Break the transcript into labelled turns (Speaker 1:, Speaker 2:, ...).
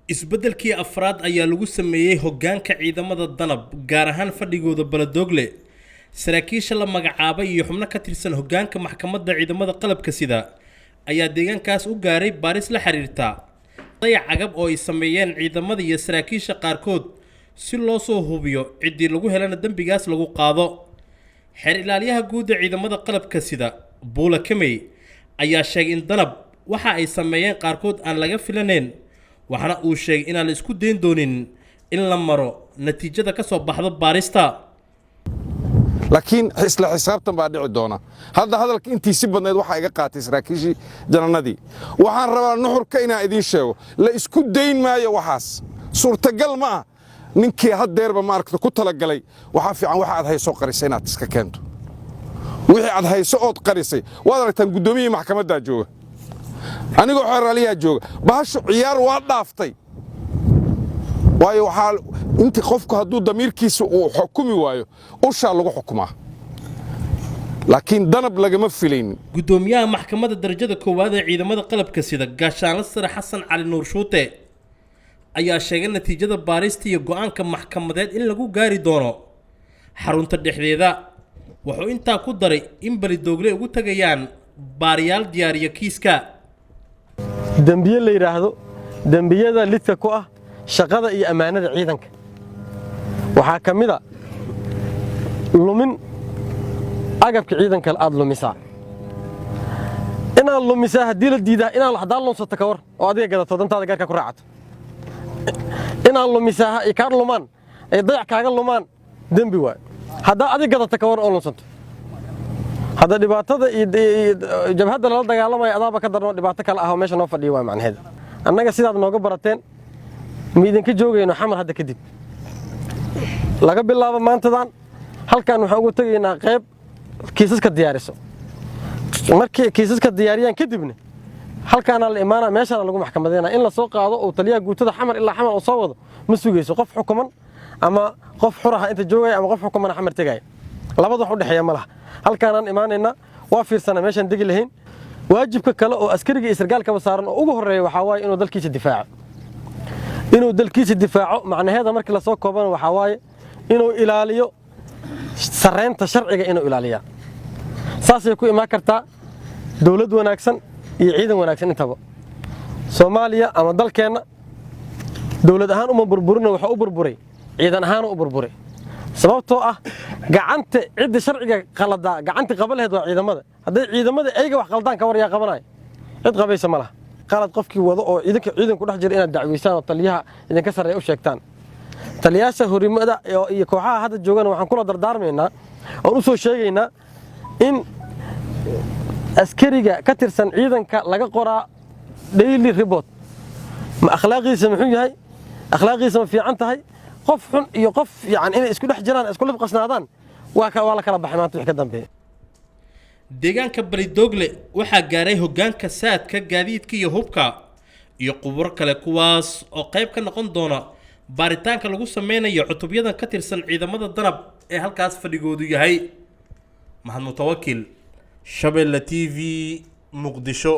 Speaker 1: isbeddelkii afraad ayaa lagu sameeyay hoggaanka ciidamada danab gaar ahaan fadhigooda Baladogle saraakiisha la magacaabay iyo xubno ka tirsan hoggaanka maxkamadda ciidamada qalabka sida ayaa deegaankaas u gaaray baaris la xiriirta dayac cagab oo ay sameeyeen ciidamada iyo saraakiisha qaarkood si loo soo hubiyo cidii lagu helana dambigaas lagu qaado xeer ilaaliyaha guud ee ciidamada qalabka sida Buula Kamey ayaa sheegay in danab waxa ay sameeyeen qaarkood aan laga filaneyn waxana uu sheegay in aan la isku dayn doonin in la maro natiijada ka soo baxdo baarista
Speaker 2: laakiin isla xisaabtan baa dhici doona hadalka intii si badneed waxa iga qaatay saraakiishii jananadii waxaan rabaa nuxurka inaan idin sheego la isku dayn maayo waxaas suurtagal ma ah ninkii hadeerba maaragta ku talagalay waxa fiican waxa aad hayso qarisay inaad iska keento wixii aad hayso ood qarisay waad aragtaan gudoomiyada maxkamadda jooga anigoo xeraaliya jooga baashu ciyaar waa dhaaftay waayo waxa inta qofku hadduu damiirkiisa uu xukumi waayo usha lagu xukumaa laakiin danab lagama filayn
Speaker 1: gudoomiyaha maxkamadda darajada koowaad ee ciidamada qalabka sida gaashaanle sare Xasan Cali Nuur Shuute ayaa sheegay natiijada baarista iyo go'aanka maxkamadeed in lagu gaari doono xarunta dhexdeeda wuxuu intaa ku daray in Baladogle ugu tagayaan baariyaal diyaariya kiiska
Speaker 3: dambiye la yiraahdo dambiyada lidka ku ah shaqada iyo amaanada ciidanka waxa kamida lumin agabka ciidanka aad lumisa inaan lumisa hadii la diidaa inaan la xadaan lunsato ka war oo adiga gadato dantaada gaarka ku raacato inaan lumisa ay ka lumaan ay dayac kaaga lumaan dambi waay hadaa adiga gadato ka war oo lunsato hada dhibaatada iyo jabhada la dagaalamay adaaba ka darno dhibaato kale ah oo meesha noo fadhiyo waa macnaheedu annaga sidaad nooga barateen miidanka joogayno xamar hadda kadib laga bilaabo maantadan halkan waxaan ugu tagaynaa qayb kiisaska diyaariso markii kiisaska diyaariyaan kadibna halkaan la imaana meesha lagu maxkamadeena in la soo qaado oo taliyaha guutada xamar ilaa xamar oo soo wado ma sugayso qof xukuman ama qof xuraha inta joogay ama qof xukuman xamar tagay labada wax u dhaxeeya ma laha halkaan imaanayna waa fiirsana meeshan degi lahayn waajibka kale oo askariga iyo sargaalka saaran oo ugu horeeyo waxa waay inuu dalkiisa difaaco macnaheeda markii la soo koobano waxa waay inuu ilaaliyo sareynta sharciga inuu ilaaliyo saasay ku imaan kartaa dawlad wanaagsan iyo ciidan wanaagsan intaba Soomaaliya ama dalkeena dawlad ahaan uma burburina waxa u burburay ciidan ahaan u burburay sababtoo ah gacanta cid sharciga qalada gacanta qabaleed waa ciidamada haday ciidamada ayga wax qaldaan ka war yaa qabanay cid qabaysa malaha qalad qofkii wado oo ciidanku dhex jira inaad dacweysaan oo taliyaha idinka sareeyo u sheegtaan taliyaasha horimada iyo kooxaha hadda joogan waxaan kula dardaarmaynaa oo u soo sheegaynaa in askariga ka tirsan ciidanka laga qoraa daily report ma akhlaaqiisa muxuu yahay akhlaaqiisa ma fiican tahay qof xun iyo qof inay isku dhex jiraan isku lib qasnaadaan waa la kala baxay maanta wix ka dambeeyay
Speaker 1: deegaanka Baladogle waxa gaaray hoggaanka saadka gaadiidka iyo hubka iyo qubur kale kuwaas oo qayb ka noqon doona baaritaanka lagu sameynayo cutubyadan ka tirsan ciidamada danab ee halkaas fadhigoodu yahay Maxamed Mutawakkil Shabeelle TV Muqdisho